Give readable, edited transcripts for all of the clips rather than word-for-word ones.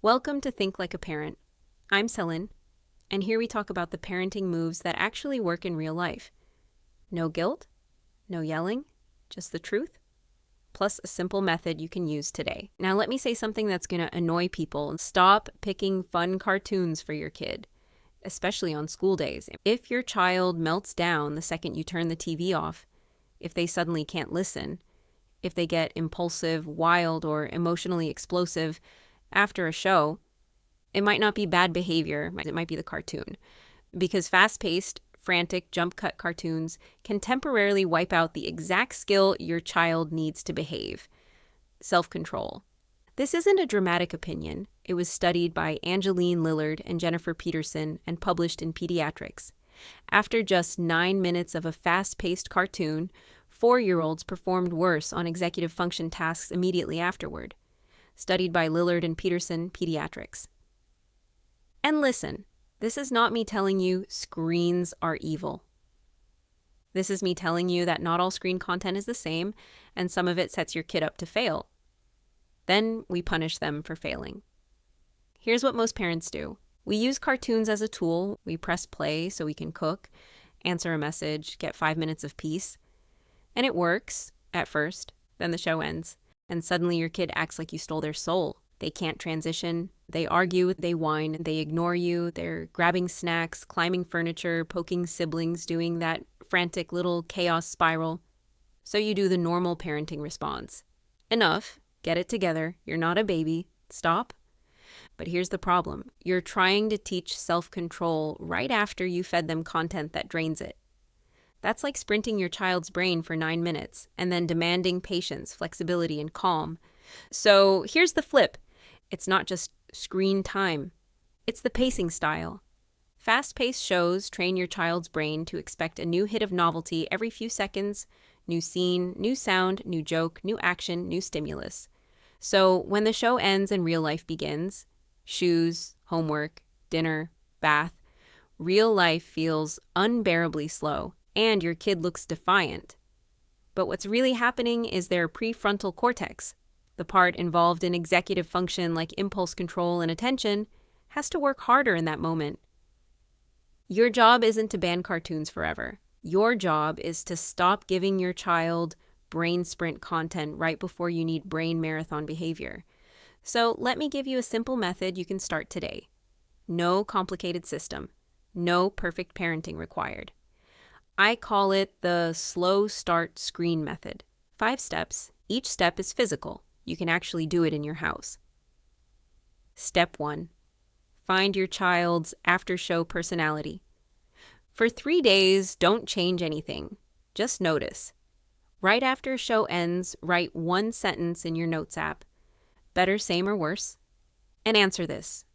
Welcome to Think Like a Parent. I'm Selin, and here we talk about the parenting moves that actually work in real life. No guilt, no yelling, just the truth, plus a simple method you can use today. Now let me say something that's going to annoy people. Stop picking fun cartoons for your kid, especially on school days. If your child melts down the second you turn the TV off, if they suddenly can't listen, if they get impulsive, wild, or emotionally explosive after a show, it might not be bad behavior, it might be the cartoon. Because fast-paced, frantic, jump-cut cartoons can temporarily wipe out the exact skill your child needs to behave: self-control. This isn't a dramatic opinion. It was studied by Angeline Lillard and Jennifer Peterson and published in Pediatrics. After just 9 minutes of a fast-paced cartoon, 4-year-olds performed worse on executive function tasks immediately afterward. Studied by Lillard and Peterson, Pediatrics. And listen, this is not me telling you screens are evil. This is me telling you that not all screen content is the same, and some of it sets your kid up to fail. Then we punish them for failing. Here's what most parents do. We use cartoons as a tool. We press play so we can cook, answer a message, get 5 minutes of peace. And it works, at first. Then the show ends. And suddenly your kid acts like you stole their soul. They can't transition. They argue, they whine, they ignore you. They're grabbing snacks, climbing furniture, poking siblings, doing that frantic little chaos spiral. So you do the normal parenting response. Enough. Get it together. You're not a baby. Stop. But here's the problem. You're trying to teach self-control right after you fed them content that drains it. That's like sprinting your child's brain for 9 minutes and then demanding patience, flexibility, and calm. So here's the flip. It's not just screen time. It's the pacing style. Fast-paced shows train your child's brain to expect a new hit of novelty every few seconds: new scene, new sound, new joke, new action, new stimulus. So when the show ends and real life begins, shoes, homework, dinner, bath, real life feels unbearably slow. And your kid looks defiant. But what's really happening is their prefrontal cortex, the part involved in executive function like impulse control and attention, has to work harder in that moment. Your job isn't to ban cartoons forever. Your job is to stop giving your child brain sprint content right before you need brain marathon behavior. So let me give you a simple method you can start today. No complicated system. No perfect parenting required. I call it the slow start screen method. 5 steps. Each step is physical. You can actually do it in your house. Step 1. Find your child's after-show personality. For 3 days, don't change anything. Just notice. Right after a show ends, write 1 sentence in your notes app. Better, same, or worse. And answer this.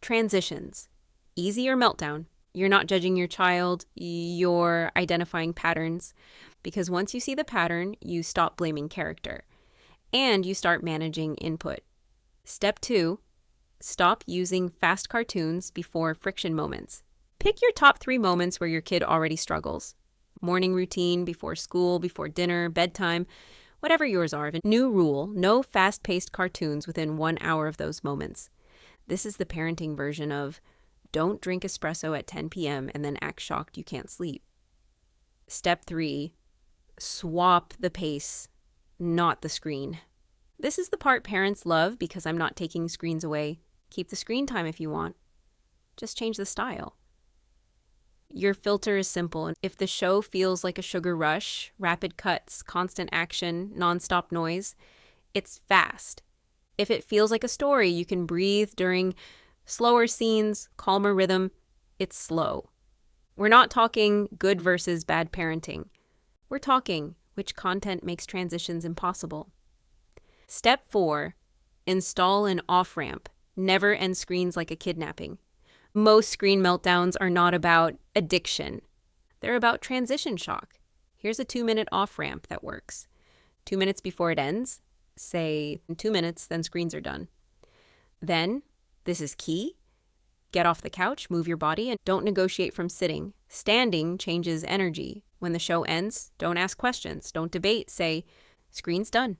Transitions. Easy or meltdown? You're not judging your child, you're identifying patterns, because once you see the pattern, you stop blaming character, and you start managing input. Step 2, stop using fast cartoons before friction moments. Pick your top 3 moments where your kid already struggles. Morning routine, before school, before dinner, bedtime, whatever yours are. New rule: no fast-paced cartoons within 1 hour of those moments. This is the parenting version of don't drink espresso at 10 p.m. and then act shocked you can't sleep. Step 3, swap the pace, not the screen. This is the part parents love because I'm not taking screens away. Keep the screen time if you want. Just change the style. Your filter is simple. If the show feels like a sugar rush, rapid cuts, constant action, nonstop noise, it's fast. If it feels like a story, you can breathe during slower scenes, calmer rhythm, it's slow. We're not talking good versus bad parenting. We're talking which content makes transitions impossible. Step 4, install an off-ramp. Never end screens like a kidnapping. Most screen meltdowns are not about addiction. They're about transition shock. Here's a 2-minute off-ramp that works. 2 minutes before it ends, say in 2 minutes, then screens are done. Then, this is key. Get off the couch, move your body, and don't negotiate from sitting. Standing changes energy. When the show ends, don't ask questions. Don't debate. Say, screen's done.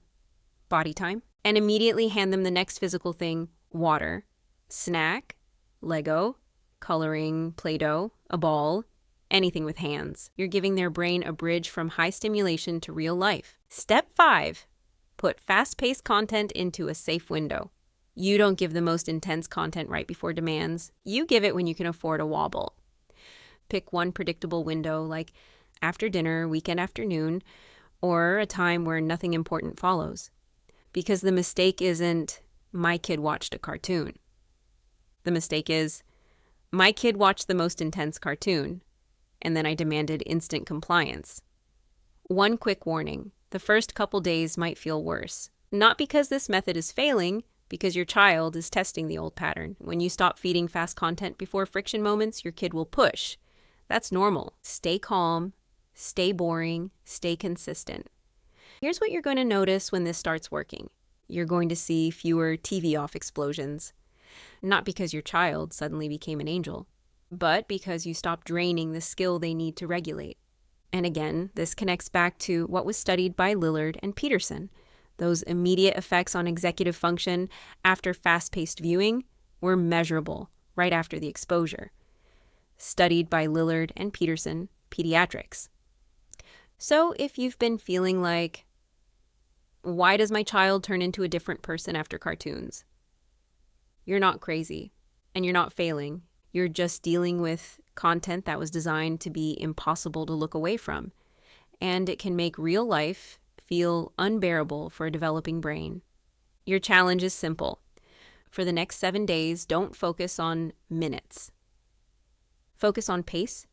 Body time. And immediately hand them the next physical thing, water. Snack, Lego, coloring, Play-Doh, a ball, anything with hands. You're giving their brain a bridge from high stimulation to real life. Step 5. Put fast-paced content into a safe window. You don't give the most intense content right before demands. You give it when you can afford a wobble. Pick one predictable window, like after dinner, weekend afternoon, or a time where nothing important follows. Because the mistake isn't, my kid watched a cartoon. The mistake is, my kid watched the most intense cartoon, and then I demanded instant compliance. One quick warning, the first couple days might feel worse. Not because this method is failing, because your child is testing the old pattern. When you stop feeding fast content before friction moments, your kid will push. That's normal. Stay calm, stay boring, stay consistent. Here's what you're going to notice when this starts working. You're going to see fewer TV off explosions. Not because your child suddenly became an angel, but because you stopped draining the skill they need to regulate. And again, this connects back to what was studied by Lillard and Peterson. Those immediate effects on executive function after fast-paced viewing were measurable right after the exposure. Studied by Lillard and Peterson, Pediatrics. So if you've been feeling like, why does my child turn into a different person after cartoons? You're not crazy, and you're not failing. You're just dealing with content that was designed to be impossible to look away from, and it can make real life feel unbearable for a developing brain. Your challenge is simple. For the next 7 days, don't focus on minutes. Focus on pace.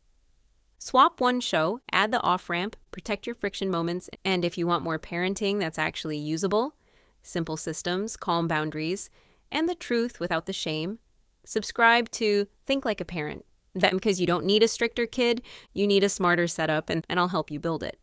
Swap one show, add the off-ramp, protect your friction moments, and if you want more parenting that's actually usable, simple systems, calm boundaries, and the truth without the shame, subscribe to Think Like a Parent. That because you don't need a stricter kid, you need a smarter setup, and I'll help you build it.